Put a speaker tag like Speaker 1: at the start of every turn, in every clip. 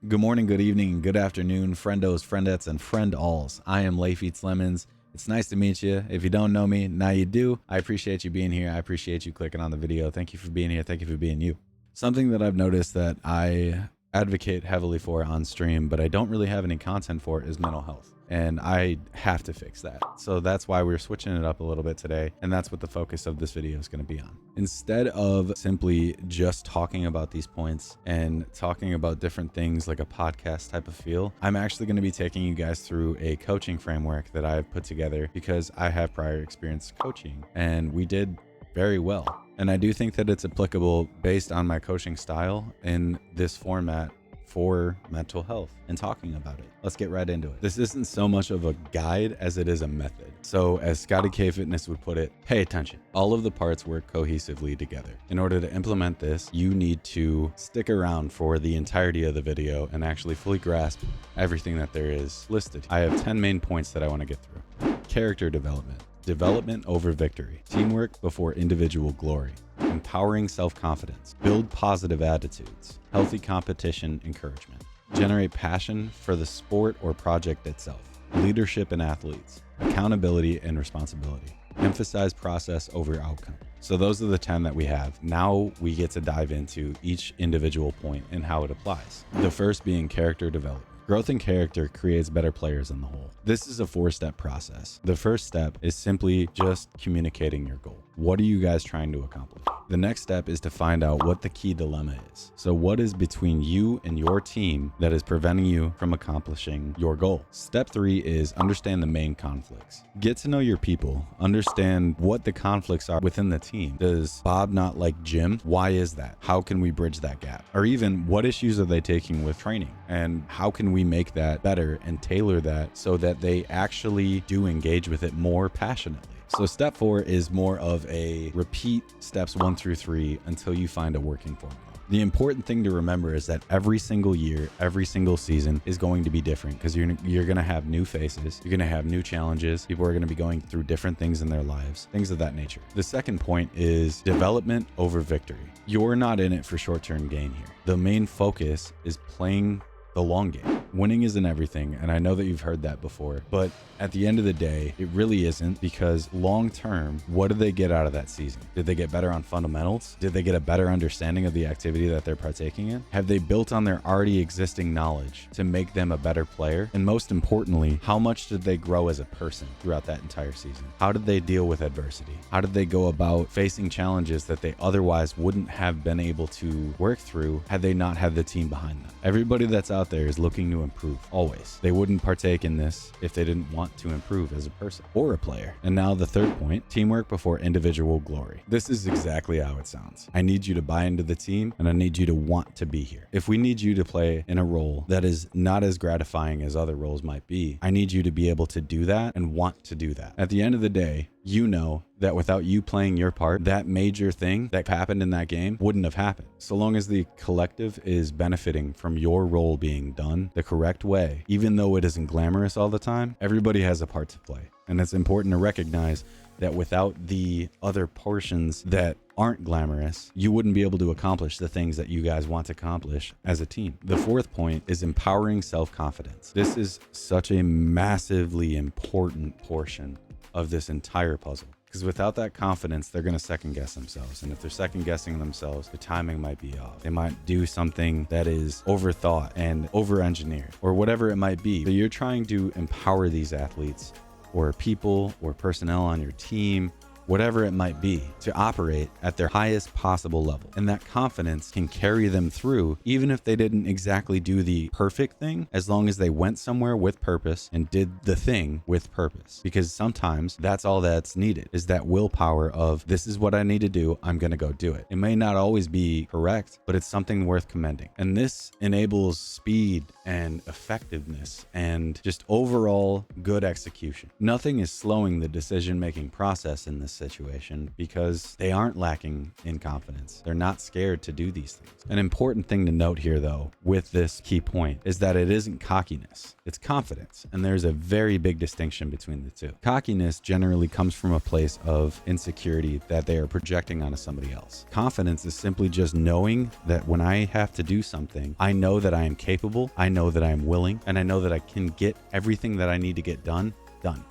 Speaker 1: Good morning, good evening, and good afternoon, friendos, friendettes, and friend-alls. I am Leif Eats Lemons. It's nice to meet you. If you don't know me, now you do. I appreciate you being here. I appreciate you clicking on the video. Thank you for being here. Thank you for being you. Something that I've noticed that I advocate heavily for on stream, but I don't really have any content for, is mental health. And I have to fix that. So that's why we're switching it up a little bit today. And that's what the focus of this video is going to be on. Instead of simply just talking about these points and talking about different things like a podcast type of feel, I'm actually going to be taking you guys through a coaching framework that I've put together because I have prior experience coaching and we did very well. And I do think that it's applicable based on my coaching style in this format for mental health and talking about it. Let's get right into it. This isn't so much of a guide as it is a method. So as Scotty K Fitness would put it, pay attention. All of the parts work cohesively together. In order to implement this, you need to stick around for the entirety of the video and actually fully grasp everything that there is listed. I have 10 main points that I want to get through. Character development. Development over victory. Teamwork before individual glory. Empowering self-confidence. Build positive attitudes. Healthy competition encouragement. Generate passion for the sport or project itself. Leadership in athletes. Accountability and responsibility. Emphasize process over outcome. So those are the 10 that we have. Now we get to dive into each individual point and how it applies. The first being character development. Growth in character creates better players in the whole. This is a 4-step process. The first step is simply just communicating your goal. What are you guys trying to accomplish? The next step is to find out what the key dilemma is. So what is between you and your team that is preventing you from accomplishing your goal? Step 3 is understand the main conflicts. Get to know your people. Understand what the conflicts are within the team. Does Bob not like Jim? Why is that? How can we bridge that gap? Or even what issues are they taking with training? And how can we make that better and tailor that so that they actually do engage with it more passionately? So step 4 is more of a repeat steps 1 through 3 until you find a working formula. The important thing to remember is that every single year, every single season is going to be different because you're going to have new faces. You're going to have new challenges. People are going to be going through different things in their lives, things of that nature. The second point is development over victory. You're not in it for short-term gain here. The main focus is playing the long game. Winning isn't everything, and I know that you've heard that before, but at the end of the day, it really isn't, because long term, what did they get out of that season? Did they get better on fundamentals? Did they get a better understanding of the activity that they're partaking in? Have they built on their already existing knowledge to make them a better player? And most importantly, how much did they grow as a person throughout that entire season? How did they deal with adversity? How did they go about facing challenges that they otherwise wouldn't have been able to work through had they not had the team behind them? Everybody that's out there is looking to improve, always. They wouldn't partake in this if they didn't want to improve as a person or a player. And now the third point, teamwork before individual glory. This is exactly how it sounds. I need you to buy into the team and I need you to want to be here. If we need you to play in a role that is not as gratifying as other roles might be, I need you to be able to do that and want to do that. At the end of the day, you know that without you playing your part, that major thing that happened in that game wouldn't have happened. So long as the collective is benefiting from your role being done the correct way, even though it isn't glamorous all the time, everybody has a part to play. And it's important to recognize that without the other portions that aren't glamorous, you wouldn't be able to accomplish the things that you guys want to accomplish as a team. The fourth point is empowering self-confidence. This is such a massively important portion of this entire puzzle, because without that confidence, they're going to second guess themselves. And if they're second guessing themselves, the timing might be off. They might do something that is overthought and over engineered or whatever it might be. So you're trying to empower these athletes or people or personnel on your team, whatever it might be, to operate at their highest possible level. And that confidence can carry them through, even if they didn't exactly do the perfect thing, as long as they went somewhere with purpose and did the thing with purpose. Because sometimes that's all that's needed, is that willpower of, this is what I need to do, I'm going to go do it. It may not always be correct, but it's something worth commending. And this enables speed and effectiveness and just overall good execution. Nothing is slowing the decision-making process in this situation because they aren't lacking in confidence. They're not scared to do these things. An important thing to note here, though, with this key point is that it isn't cockiness, it's confidence. And there's a very big distinction between the two. Cockiness generally comes from a place of insecurity that they are projecting onto somebody else. Confidence is simply just knowing that when I have to do something, I know that I am capable, I know that I am willing, and I know that I can get everything that I need to get done.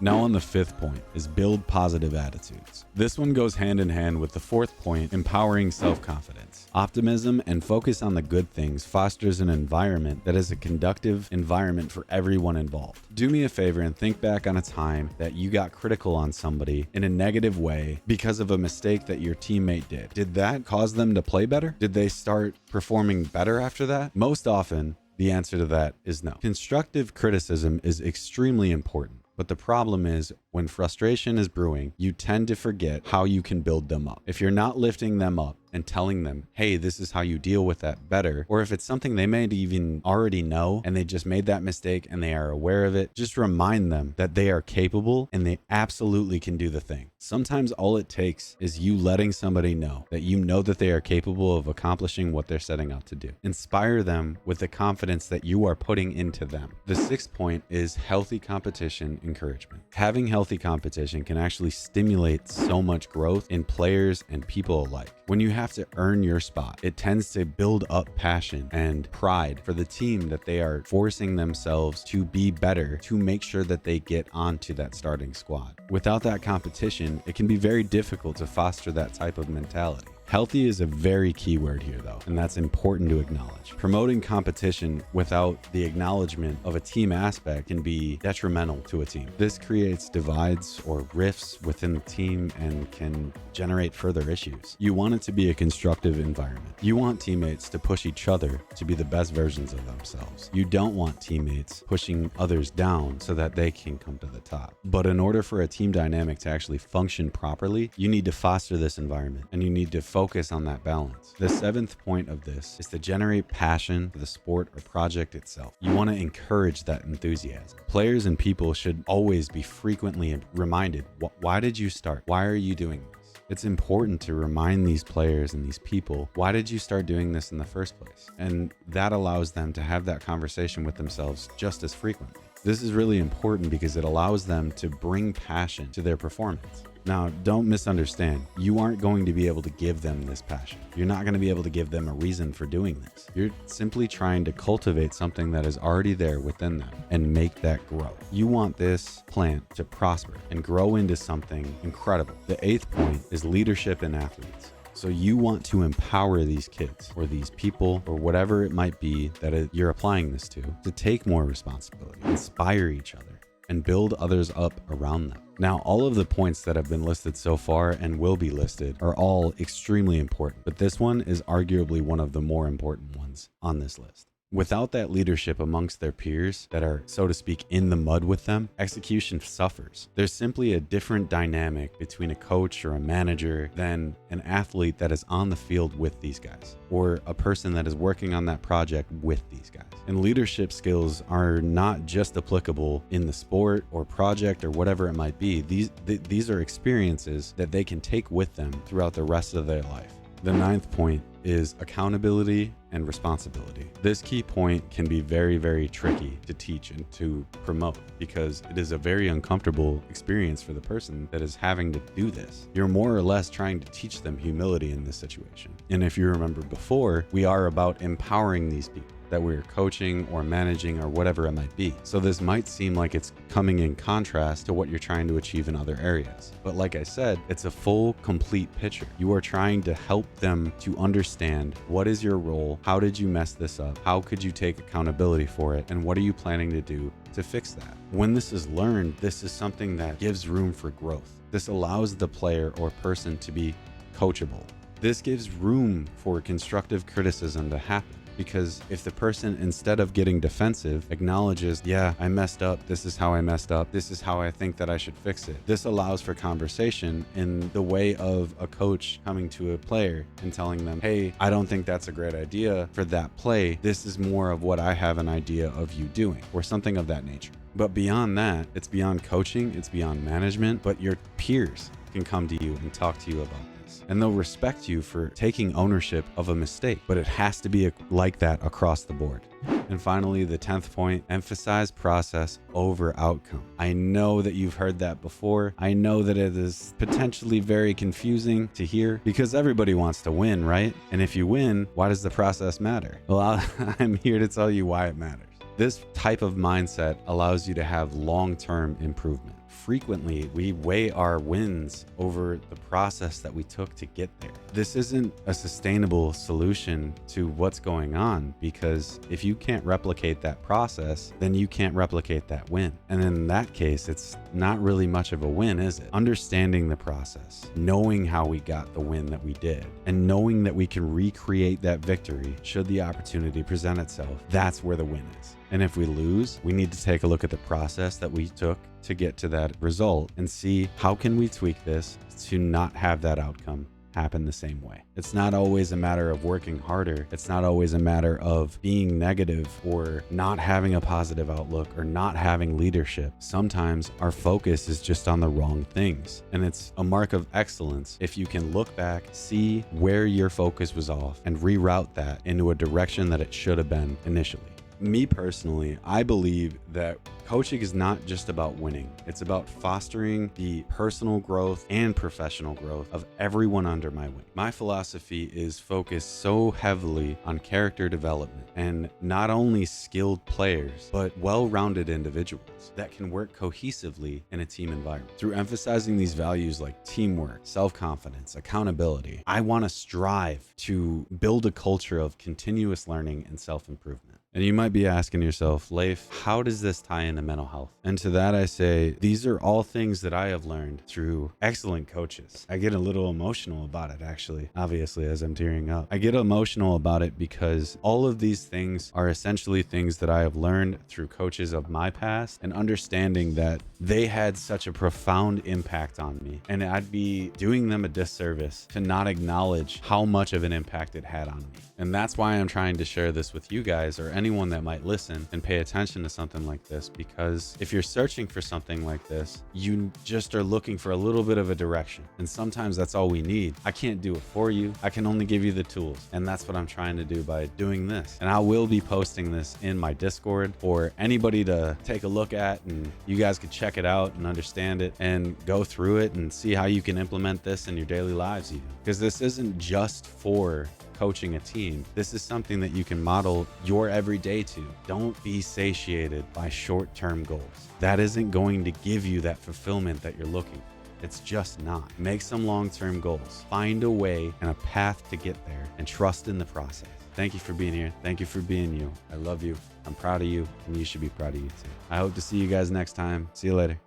Speaker 1: Now on the 5th point is build positive attitudes. This one goes hand in hand with the 4th point, empowering self-confidence. Optimism and focus on the good things fosters an environment that is a conducive environment for everyone involved. Do me a favor and think back on a time that you got critical on somebody in a negative way because of a mistake that your teammate did. Did that cause them to play better? Did they start performing better after that? Most often, the answer to that is no. Constructive criticism is extremely important. But the problem is when frustration is brewing, you tend to forget how you can build them up. If you're not lifting them up and telling them, hey, this is how you deal with that better, or if it's something they may even already know and they just made that mistake and they are aware of it, just remind them that they are capable and they absolutely can do the thing. Sometimes all it takes is you letting somebody know that you know that they are capable of accomplishing what they're setting out to do. Inspire them with the confidence that you are putting into them. The 6th point is healthy competition encouragement. Having healthy competition can actually stimulate so much growth in players and people alike. When you have to earn your spot, it tends to build up passion and pride for the team that they are forcing themselves to be better to make sure that they get onto that starting squad. Without that competition, it can be very difficult to foster that type of mentality. Healthy is a very key word here, though, and that's important to acknowledge. Promoting competition without the acknowledgement of a team aspect can be detrimental to a team. This creates divides or rifts within the team and can generate further issues. You want it to be a constructive environment. You want teammates to push each other to be the best versions of themselves. You don't want teammates pushing others down so that they can come to the top. But in order for a team dynamic to actually function properly, you need to foster this environment and you need to focus on that balance. The 7th point of this is to generate passion for the sport or project itself. You want to encourage that enthusiasm. Players and people should always be frequently reminded, why did you start? Why are you doing this? It's important to remind these players and these people, why did you start doing this in the first place? And that allows them to have that conversation with themselves just as frequently. This is really important because it allows them to bring passion to their performance. Now, don't misunderstand. You aren't going to be able to give them this passion. You're not going to be able to give them a reason for doing this. You're simply trying to cultivate something that is already there within them and make that grow. You want this plant to prosper and grow into something incredible. The 8th point is leadership in athletes. So you want to empower these kids or these people or whatever it might be that you're applying this to take more responsibility, inspire each other, and build others up around them. Now, all of the points that have been listed so far and will be listed are all extremely important, but this one is arguably one of the more important ones on this list. Without that leadership amongst their peers that are, so to speak, in the mud with them, execution suffers. There's simply a different dynamic between a coach or a manager than an athlete that is on the field with these guys, or a person that is working on that project with these guys. And leadership skills are not just applicable in the sport or project or whatever it might be. These are experiences that they can take with them throughout the rest of their life. The 9th point is accountability and responsibility. This key point can be very, very tricky to teach and to promote because it is a very uncomfortable experience for the person that is having to do this. You're more or less trying to teach them humility in this situation. And if you remember before, we are about empowering these people that we're coaching or managing or whatever it might be. So this might seem like it's coming in contrast to what you're trying to achieve in other areas. But like I said, it's a full, complete picture. You are trying to help them to understand what is your role, how did you mess this up, how could you take accountability for it, and what are you planning to do to fix that? When this is learned, this is something that gives room for growth. This allows the player or person to be coachable. This gives room for constructive criticism to happen. Because if the person, instead of getting defensive, acknowledges, yeah, I messed up, this is how I messed up, this is how I think that I should fix it. This allows for conversation in the way of a coach coming to a player and telling them, hey, I don't think that's a great idea for that play. This is more of what I have an idea of you doing, or something of that nature. But beyond that, it's beyond coaching, it's beyond management, but your peers can come to you and talk to you about this. And they'll respect you for taking ownership of a mistake, but it has to be like that across the board. And finally, the 10th point, emphasize process over outcome. I know that you've heard that before. I know that it is potentially very confusing to hear because everybody wants to win, right? And if you win, why does the process matter? Well, I'm here to tell you why it matters. This type of mindset allows you to have long-term improvement. Frequently, we weigh our wins over the process that we took to get there. This isn't a sustainable solution to what's going on, because if you can't replicate that process, then you can't replicate that win. And in that case, it's not really much of a win, is it? Understanding the process, knowing how we got the win that we did, and knowing that we can recreate that victory should the opportunity present itself, that's where the win is. And if we lose, we need to take a look at the process that we took to get to that result and see how can we tweak this to not have that outcome happen the same way. It's not always a matter of working harder. It's not always a matter of being negative or not having a positive outlook or not having leadership. Sometimes our focus is just on the wrong things. And it's a mark of excellence if you can look back, see where your focus was off, and reroute that into a direction that it should have been initially. Me personally, I believe that coaching is not just about winning. It's about fostering the personal growth and professional growth of everyone under my wing. My philosophy is focused so heavily on character development and not only skilled players, but well-rounded individuals that can work cohesively in a team environment. Through emphasizing these values like teamwork, self-confidence, accountability, I want to strive to build a culture of continuous learning and self-improvement. And you might be asking yourself, Leif, how does this tie into mental health? And to that I say, these are all things that I have learned through excellent coaches. I get a little emotional about it, actually, obviously, as I'm tearing up. I get emotional about it because all of these things are essentially things that I have learned through coaches of my past, and understanding that they had such a profound impact on me. And I'd be doing them a disservice to not acknowledge how much of an impact it had on me. And that's why I'm trying to share this with you guys, or anyone that might listen and pay attention to something like this, because if you're searching for something like this, you just are looking for a little bit of a direction. And sometimes that's all we need. I can't do it for you. I can only give you the tools. And that's what I'm trying to do by doing this. And I will be posting this in my Discord for anybody to take a look at, and you guys could check it out and understand it and go through it and see how you can implement this in your daily lives even. Because this isn't just for coaching a team. This is something that you can model your everyday to. Don't be satiated by short-term goals. That isn't going to give you that fulfillment that you're looking for. It's just not. Make some long-term goals. Find a way and a path to get there, and trust in the process. Thank you for being here. Thank you for being you. I love you. I'm proud of you, and you should be proud of you too. I hope to see you guys next time. See you later.